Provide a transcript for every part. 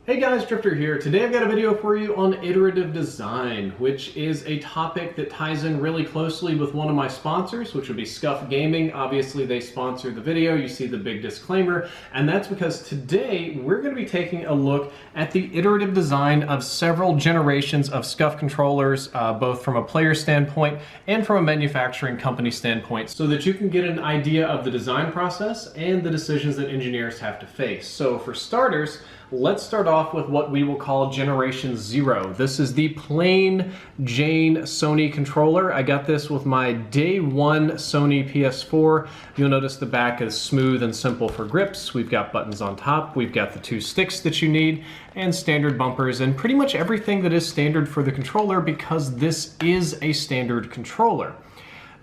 Hey guys, Drifter here. Today I've got a video for you on iterative design, which is a topic that ties in really closely with one of my sponsors, which would be Scuff Gaming. Obviously they sponsor the video, you see the big disclaimer, and that's because today we're going to be taking a look at the iterative design of several generations of Scuff controllers, both from a player standpoint and from a manufacturing company standpoint, so that you can get an idea of the design process and the decisions that engineers have to face. So for starters, let's start off with what we will call Generation 0. This is the plain Jane Sony controller. I got this with my day one Sony PS4. You'll notice the back is smooth and simple for grips. We've got buttons on top. We've got the two sticks that you need and standard bumpers and pretty much everything that is standard for the controller because this is a standard controller.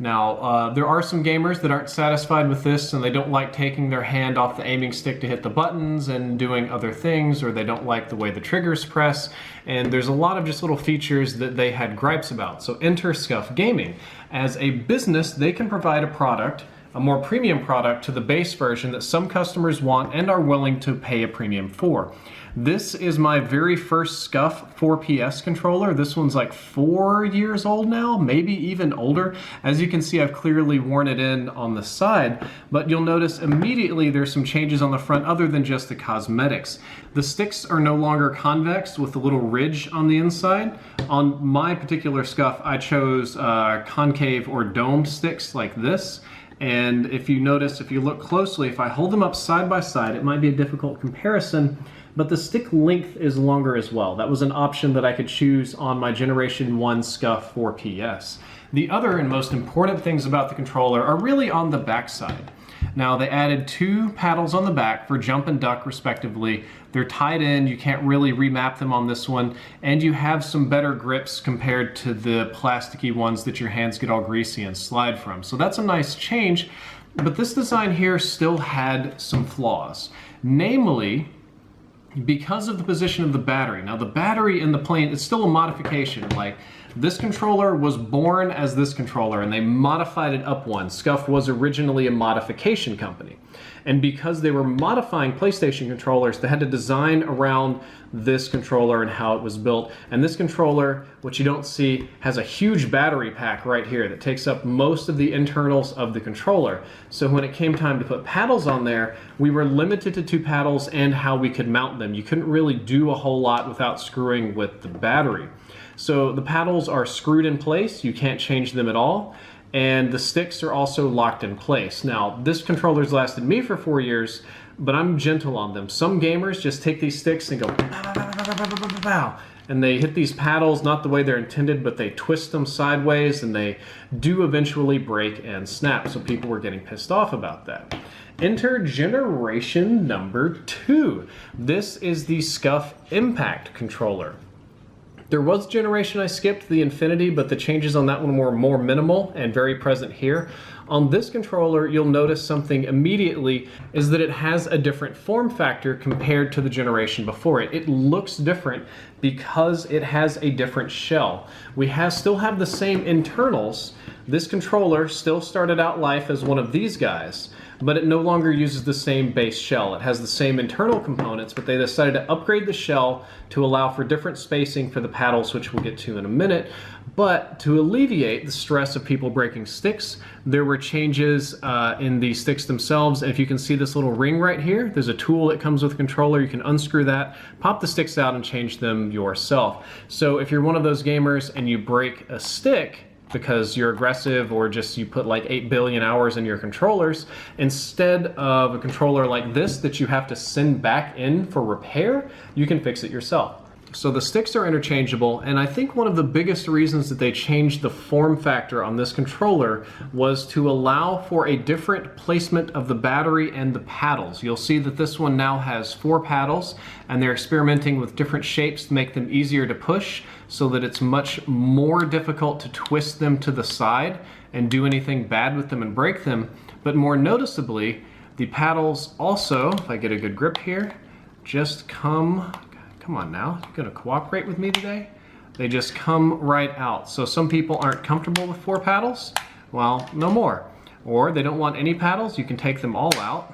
Now, there are some gamers that aren't satisfied with this and they don't like taking their hand off the aiming stick to hit the buttons and doing other things, or they don't like the way the triggers press, and there's a lot of just little features that they had gripes about. So enter Scuff Gaming. As a business, they can provide a product, a more premium product to the base version that some customers want and are willing to pay a premium for. This is my very first Scuff 4PS controller. This one's like 4 years old now, maybe even older. As you can see, I've clearly worn it in on the side, but you'll notice immediately there's some changes on the front other than just the cosmetics. The sticks are no longer convex with a little ridge on the inside. On my particular Scuff, I chose concave or domed sticks like this. And if you notice, if you look closely, if I hold them up side by side, it might be a difficult comparison, but the stick length is longer as well. That was an option that I could choose on my Generation 1 Scuff 4PS. The other and most important things about the controller are really on the back side. Now, they added two paddles on the back for jump and duck respectively. They're tied in, you can't really remap them on this one, and you have some better grips compared to the plasticky ones that your hands get all greasy and slide from. So that's a nice change, but this design here still had some flaws. Namely, because of the position of the battery. Now the battery in the plane is still a modification. Like, this controller was born as this controller and they modified it up one. Scuff was originally a modification company. And because they were modifying PlayStation controllers, they had to design around this controller and how it was built. And this controller, which you don't see, has a huge battery pack right here that takes up most of the internals of the controller. So when it came time to put paddles on there, we were limited to two paddles and how we could mount them. You couldn't really do a whole lot without screwing with the battery. So the paddles are screwed in place, you can't change them at all, and the sticks are also locked in place. Now, this controller's lasted me for 4 years, but I'm gentle on them. Some gamers just take these sticks and go pow, pow, pow, pow, pow, pow, pow, and they hit these paddles not the way they're intended, but they twist them sideways and they do eventually break and snap. So people were getting pissed off about that. Enter generation number 2. This is the Scuff Impact controller. There was a generation I skipped, the Infinity, but the changes on that one were more minimal and very present here. On this controller, you'll notice something immediately is that it has a different form factor compared to the generation before it. It looks different because it has a different shell. We still have the same internals. This controller still started out life as one of these guys, but it no longer uses the same base shell. It has the same internal components, but they decided to upgrade the shell to allow for different spacing for the paddles, which we'll get to in a minute. But to alleviate the stress of people breaking sticks, there were changes in the sticks themselves. And if you can see this little ring right here, there's a tool that comes with the controller. You can unscrew that, pop the sticks out, and change them yourself. So if you're one of those gamers and you break a stick, because you're aggressive or just you put like 8 billion hours in your controllers, instead of a controller like this that you have to send back in for repair, you can fix it yourself. So the sticks are interchangeable, and I think one of the biggest reasons that they changed the form factor on this controller was to allow for a different placement of the battery and the paddles. You'll see that this one now has 4 paddles, and they're experimenting with different shapes to make them easier to push so that it's much more difficult to twist them to the side and do anything bad with them and break them. But more noticeably, the paddles also, if I get a good grip here, just come on now, you're gonna cooperate with me today? They just come right out. So some people aren't comfortable with 4 paddles, well, no more. Or they don't want any paddles, you can take them all out.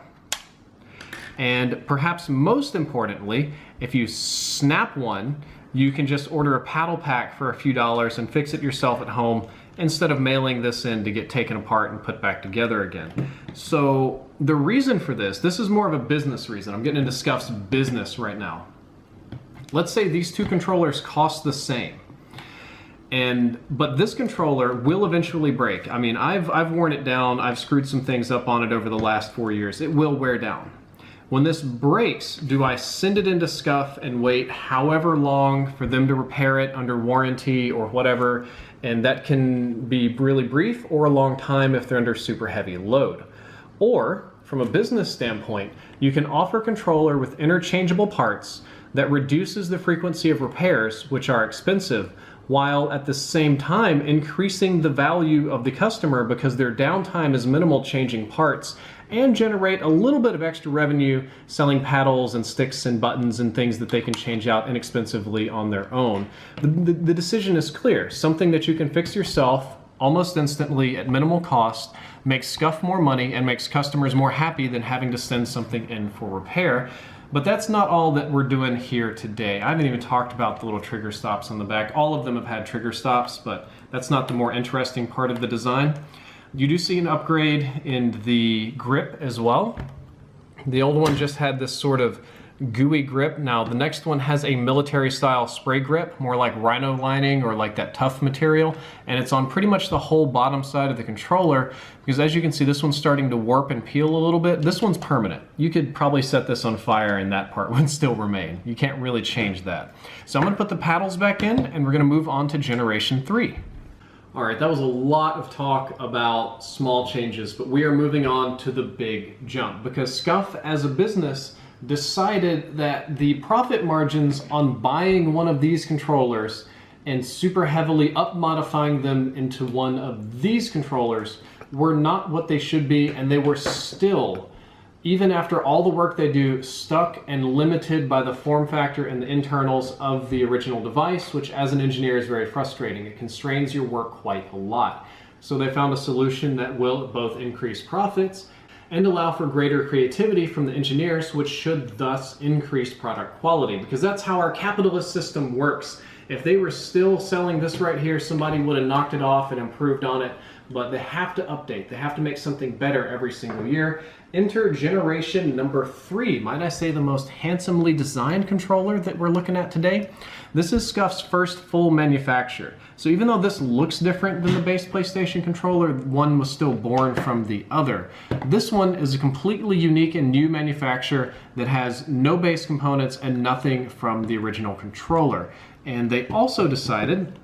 And perhaps most importantly, if you snap one, you can just order a paddle pack for a few dollars and fix it yourself at home instead of mailing this in to get taken apart and put back together again. So the reason for this is more of a business reason. I'm getting into Scuff's business right now. Let's say these two controllers cost the same. But this controller will eventually break. I mean, I've worn it down, I've screwed some things up on it over the last 4 years. It will wear down. When this breaks, do I send it into Scuff and wait however long for them to repair it under warranty or whatever? And that can be really brief or a long time if they're under super heavy load. Or, from a business standpoint, you can offer a controller with interchangeable parts that reduces the frequency of repairs, which are expensive, while at the same time increasing the value of the customer because their downtime is minimal changing parts, and generate a little bit of extra revenue selling paddles and sticks and buttons and things that they can change out inexpensively on their own. The decision is clear. Something that you can fix yourself almost instantly at minimal cost makes Scuff more money and makes customers more happy than having to send something in for repair. But that's not all that we're doing here today. I haven't even talked about the little trigger stops on the back. All of them have had trigger stops, but that's not the more interesting part of the design. You do see an upgrade in the grip as well. The old one just had this sort of gooey grip. Now the next one has a military style spray grip, more like rhino lining or like that tough material, and it's on pretty much the whole bottom side of the controller because as you can see this one's starting to warp and peel a little bit. This one's permanent. You could probably set this on fire and that part would still remain. You can't really change that. So I'm going to put the paddles back in and we're going to move on to Generation 3. All right, that was a lot of talk about small changes, but we are moving on to the big jump because Scuff as a business decided that the profit margins on buying one of these controllers and super heavily up modifying them into one of these controllers were not what they should be, and they were still, even after all the work they do, stuck and limited by the form factor and the internals of the original device, which as an engineer is very frustrating. It constrains your work quite a lot. So they found a solution that will both increase profits and allow for greater creativity from the engineers, which should thus increase product quality, because that's how our capitalist system works. If they were still selling this right here, somebody would have knocked it off and improved on it, but they have to update. They have to make something better every single year. Enter generation number 3. Might I say the most handsomely designed controller that we're looking at today? This is Scuff's first full manufacture. So even though this looks different than the base PlayStation controller, one was still born from the other. This one is a completely unique and new manufacture that has no base components and nothing from the original controller. And they also decided,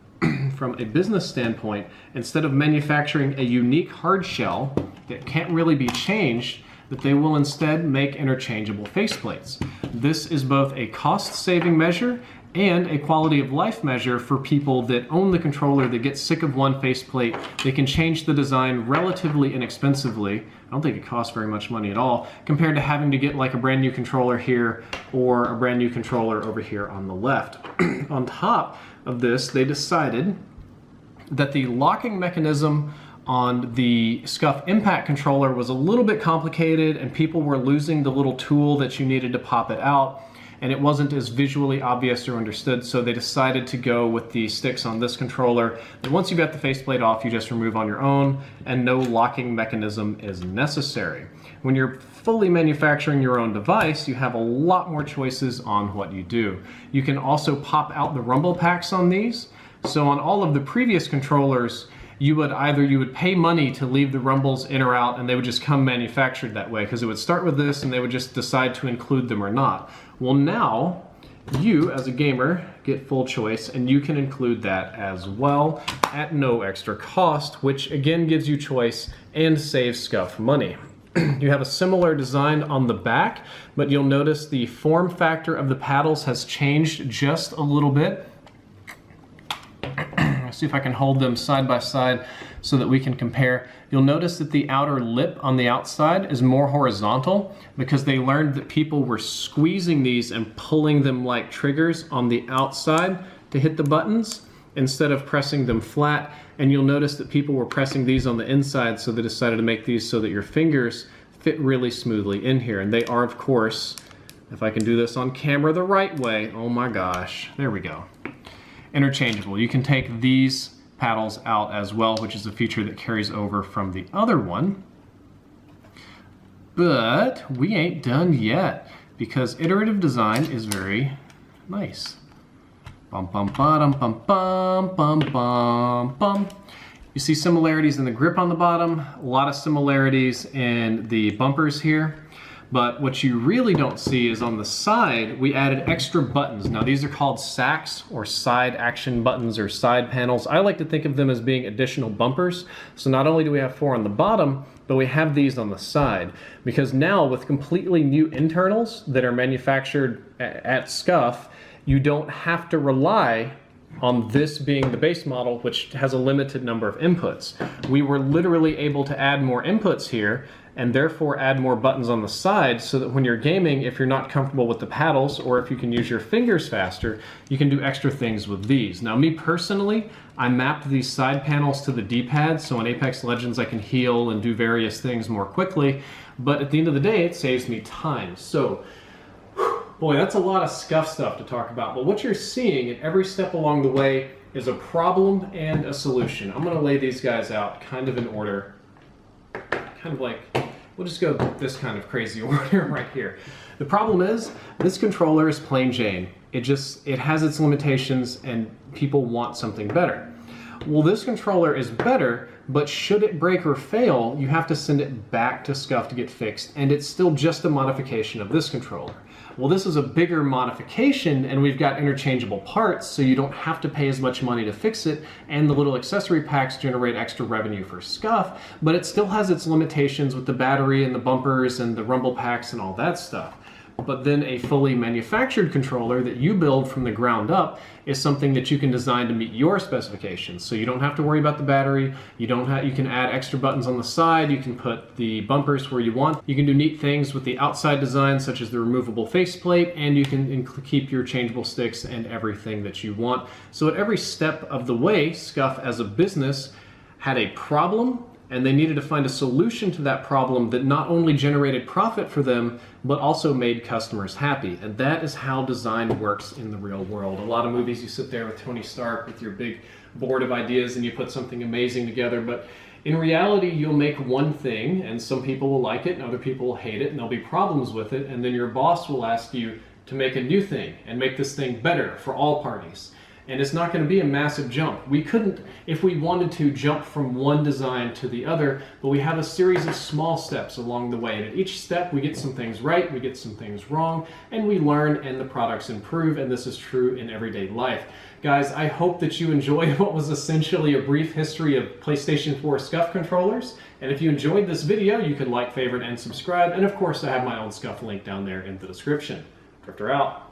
from a business standpoint, instead of manufacturing a unique hard shell that can't really be changed, that they will instead make interchangeable faceplates. This is both a cost-saving measure and a quality of life measure for people that own the controller that get sick of one faceplate. They can change the design relatively inexpensively. I don't think it costs very much money at all, compared to having to get like a brand new controller here or a brand new controller over here on the left. On top of this, they decided that the locking mechanism on the Scuff Impact controller was a little bit complicated and people were losing the little tool that you needed to pop it out, and it wasn't as visually obvious or understood, so they decided to go with the sticks on this controller. And once you got the faceplate off, you just remove on your own and no locking mechanism is necessary. When you're fully manufacturing your own device, you have a lot more choices on what you do. You can also pop out the rumble packs on these. So on all of the previous controllers, you would pay money to leave the rumbles in or out, and they would just come manufactured that way, because it would start with this and they would just decide to include them or not. Well, now you as a gamer get full choice and you can include that as well at no extra cost, which again gives you choice and saves Scuff money. You have a similar design on the back, but you'll notice the form factor of the paddles has changed just a little bit. See if I can hold them side by side so that we can compare. You'll notice that the outer lip on the outside is more horizontal because they learned that people were squeezing these and pulling them like triggers on the outside to hit the buttons instead of pressing them flat. And you'll notice that people were pressing these on the inside, so they decided to make these so that your fingers fit really smoothly in here. And they are, of course, if I can do this on camera the right way, oh my gosh, there we go, interchangeable. You can take these paddles out as well, which is a feature that carries over from the other one. But we ain't done yet, because iterative design is very nice. Bum bum bottom bum bum bum bum bum. You see similarities in the grip on the bottom, a lot of similarities in the bumpers here. But what you really don't see is on the side, we added extra buttons. Now these are called sacks or side action buttons or side panels. I like to think of them as being additional bumpers. So not only do we have 4 on the bottom, but we have these on the side. Because now with completely new internals that are manufactured at Scuff, you don't have to rely on this being the base model, which has a limited number of inputs. We were literally able to add more inputs here and therefore add more buttons on the side so that when you're gaming, if you're not comfortable with the paddles or if you can use your fingers faster, you can do extra things with these. Now me personally, I mapped these side panels to the D-pad, so in Apex Legends I can heal and do various things more quickly, but at the end of the day it saves me time. So, boy, that's a lot of Scuff stuff to talk about, but what you're seeing at every step along the way is a problem and a solution. I'm gonna lay these guys out kind of in order, kind of like, we'll just go this kind of crazy order right here. The problem is, this controller is plain Jane. It has its limitations and people want something better. Well, this controller is better, but should it break or fail, you have to send it back to Scuff to get fixed, and it's still just a modification of this controller. Well, this is a bigger modification, and we've got interchangeable parts, so you don't have to pay as much money to fix it, and the little accessory packs generate extra revenue for Scuff, but it still has its limitations with the battery and the bumpers and the rumble packs and all that stuff. But then a fully manufactured controller that you build from the ground up is something that you can design to meet your specifications. So you don't have to worry about the battery, you can add extra buttons on the side, you can put the bumpers where you want, you can do neat things with the outside design such as the removable faceplate, and you can keep your changeable sticks and everything that you want. So at every step of the way, Scuff as a business had a problem, and they needed to find a solution to that problem that not only generated profit for them, but also made customers happy. And that is how design works in the real world. A lot of movies, you sit there with Tony Stark with your big board of ideas and you put something amazing together, but in reality, you'll make one thing and some people will like it and other people will hate it and there'll be problems with it, and then your boss will ask you to make a new thing and make this thing better for all parties. And it's not going to be a massive jump. We couldn't, if we wanted to, jump from one design to the other, but we have a series of small steps along the way. And at each step, we get some things right, we get some things wrong, and we learn and the products improve, and this is true in everyday life. Guys, I hope that you enjoyed what was essentially a brief history of PlayStation 4 Scuff controllers. And if you enjoyed this video, you can like, favorite, and subscribe. And of course, I have my own Scuff link down there in the description. Drifter out.